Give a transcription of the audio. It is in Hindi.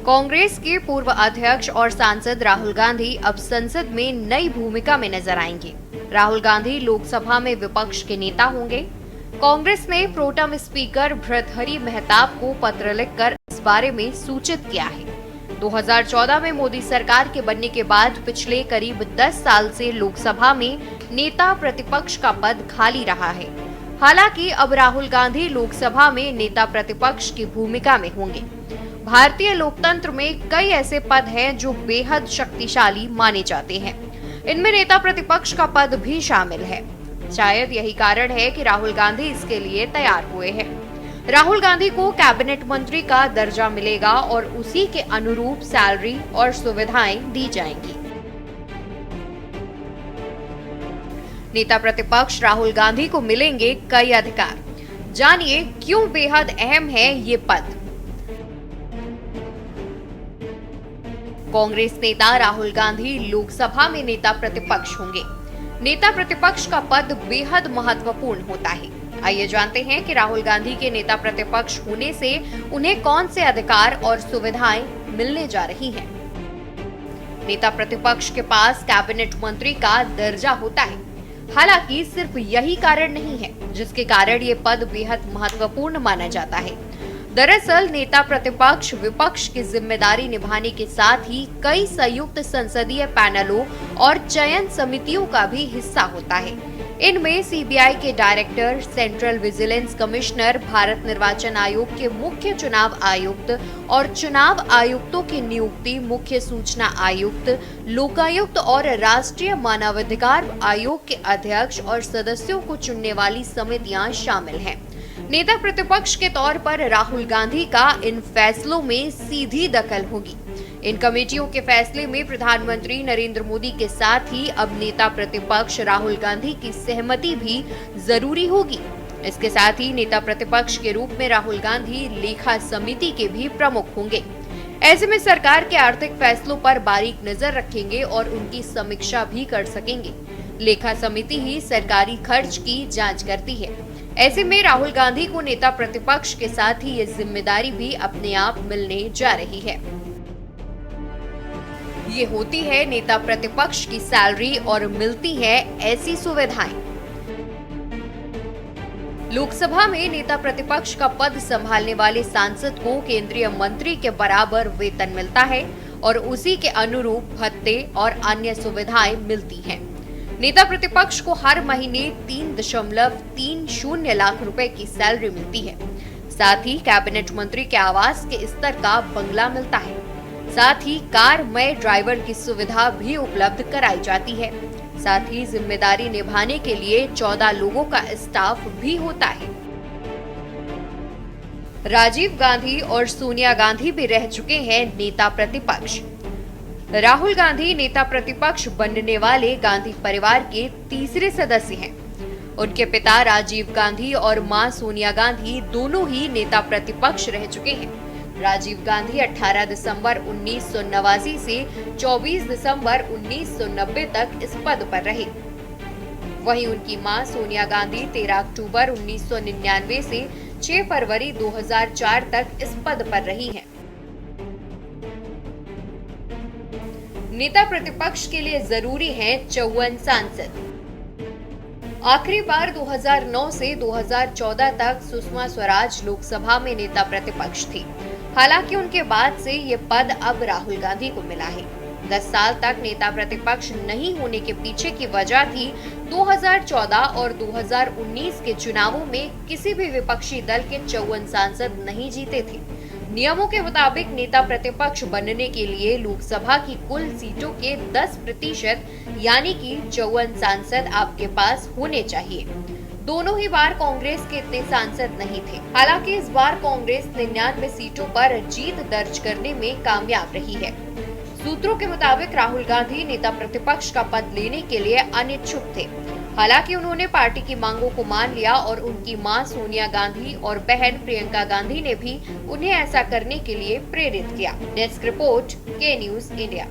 कांग्रेस के पूर्व अध्यक्ष और सांसद राहुल गांधी अब संसद में नई भूमिका में नजर आएंगे। राहुल गांधी लोकसभा में विपक्ष के नेता होंगे। कांग्रेस ने प्रोटेम स्पीकर भर्तृहरि मेहताब को पत्र लिखकर इस बारे में सूचित किया है। 2014 में मोदी सरकार के बनने के बाद पिछले करीब 10 साल से लोकसभा में नेता प्रतिपक्ष का पद खाली रहा है। हालांकि अब राहुल गांधी लोकसभा में नेता प्रतिपक्ष की भूमिका में होंगे। भारतीय लोकतंत्र में कई ऐसे पद हैं जो बेहद शक्तिशाली माने जाते हैं। इनमें नेता प्रतिपक्ष का पद भी शामिल है। शायद यही कारण है कि राहुल गांधी इसके लिए तैयार हुए हैं। राहुल गांधी को कैबिनेट मंत्री का दर्जा मिलेगा और उसी के अनुरूप सैलरी और सुविधाएं दी जाएंगी। नेता प्रतिपक्ष राहुल गांधी को मिलेंगे कई अधिकार। जानिए क्यों बेहद अहम है ये पद। कांग्रेस नेता राहुल गांधी लोकसभा में नेता प्रतिपक्ष होंगे। नेता प्रतिपक्ष का पद बेहद महत्वपूर्ण होता है। आइए जानते हैं कि राहुल गांधी के नेता प्रतिपक्ष होने से उन्हें कौन से अधिकार और सुविधाएं मिलने जा रही हैं। नेता प्रतिपक्ष के पास कैबिनेट मंत्री का दर्जा होता है। हालांकि सिर्फ यही कारण नहीं है जिसके कारण ये पद बेहद महत्वपूर्ण माना जाता है। दरअसल नेता प्रतिपक्ष विपक्ष की जिम्मेदारी निभाने के साथ ही कई संयुक्त संसदीय पैनलों और चयन समितियों का भी हिस्सा होता है। इनमें सीबीआई के director, central vigilance commissioner, Bharat निर्वाचन आयोग के मुख्य चुनाव आयुक्त और चुनाव आयुक्तों की नियुक्ति, मुख्य सूचना आयुक्त, लोकायुक्त और राष्ट्रीय मानवाधिकार आयोग के अध्यक्ष और सदस्यों को चुनने वाली समितियां शामिल हैं। नेता प्रतिपक्ष के तौर पर राहुल गांधी का इन फैसलों में सीधी दखल होगी। इन कमेटियों के फैसले में प्रधानमंत्री नरेंद्र मोदी के साथ ही अब नेता प्रतिपक्ष राहुल गांधी की सहमति भी जरूरी होगी। इसके साथ ही नेता प्रतिपक्ष के रूप में राहुल गांधी लेखा समिति के भी प्रमुख होंगे। ऐसे में सरकार के आर्थिक फैसलों पर बारीक नजर रखेंगे और उनकी समीक्षा भी कर सकेंगे। लेखा समिति ही सरकारी खर्च की जांच करती है। ऐसे में राहुल गांधी को नेता प्रतिपक्ष के साथ ही ये जिम्मेदारी भी अपने आप मिलने जा रही है। ये होती है नेता प्रतिपक्ष की सैलरी और मिलती है ऐसी सुविधाएं। लोकसभा में नेता प्रतिपक्ष का पद संभालने वाले सांसद को केंद्रीय मंत्री के बराबर वेतन मिलता है और उसी के अनुरूप भत्ते और अन्य सुविधाएं मिलती हैं। नेता प्रतिपक्ष को हर महीने 3.30 लाख रुपए की सैलरी मिलती है। साथ ही कैबिनेट मंत्री के आवास के स्तर का बंगला मिलता है। साथ ही कार में ड्राइवर की सुविधा भी उपलब्ध कराई जाती है। साथ ही जिम्मेदारी निभाने के लिए 14 लोगों का स्टाफ भी होता है। राजीव गांधी और सोनिया गांधी भी रह चुके हैं नेता प्रतिपक्ष। राहुल गांधी नेता प्रतिपक्ष बनने वाले गांधी परिवार के तीसरे सदस्य हैं। उनके पिता राजीव गांधी और मां सोनिया गांधी दोनों ही नेता प्रतिपक्ष रह चुके हैं। राजीव गांधी 18 दिसंबर 1989 से 24 दिसंबर 1990 तक इस पद पर रहे। वहीं उनकी मां सोनिया गांधी 13 अक्टूबर 1999 से 6 फरवरी 2004 तक इस पद पर रही हैं। नेता प्रतिपक्ष के लिए जरूरी हैं 54 सांसद। आखिरी बार 2009 से 2014 तक सुषमा स्वराज लोकसभा में नेता प्रतिपक्ष थी। हालांकि उनके बाद से ये पद अब राहुल गांधी को मिला है। 10 साल तक नेता प्रतिपक्ष नहीं होने के पीछे की वजह थी 2014 और 2019 के चुनावों में किसी भी विपक्षी दल के 54 सांसद नहीं जीते थे। नियमों के मुताबिक नेता प्रतिपक्ष बनने के लिए लोकसभा की कुल सीटों के 10% यानी कि 54 सांसद आपके पास होने चाहिए। दोनों ही बार कांग्रेस के इतने सांसद नहीं थे। हालांकि इस बार कांग्रेस 99 सीटों पर जीत दर्ज करने में कामयाब रही है। सूत्रों के मुताबिक राहुल गांधी नेता प्रतिपक्ष का पद लेने के लिए अनिच्छुक थे। हालांकि उन्होंने पार्टी की मांगों को मान लिया और उनकी मां सोनिया गांधी और बहन प्रियंका गांधी ने भी उन्हें ऐसा करने के लिए प्रेरित किया। डेस्क रिपोर्ट, के न्यूज़ इंडिया।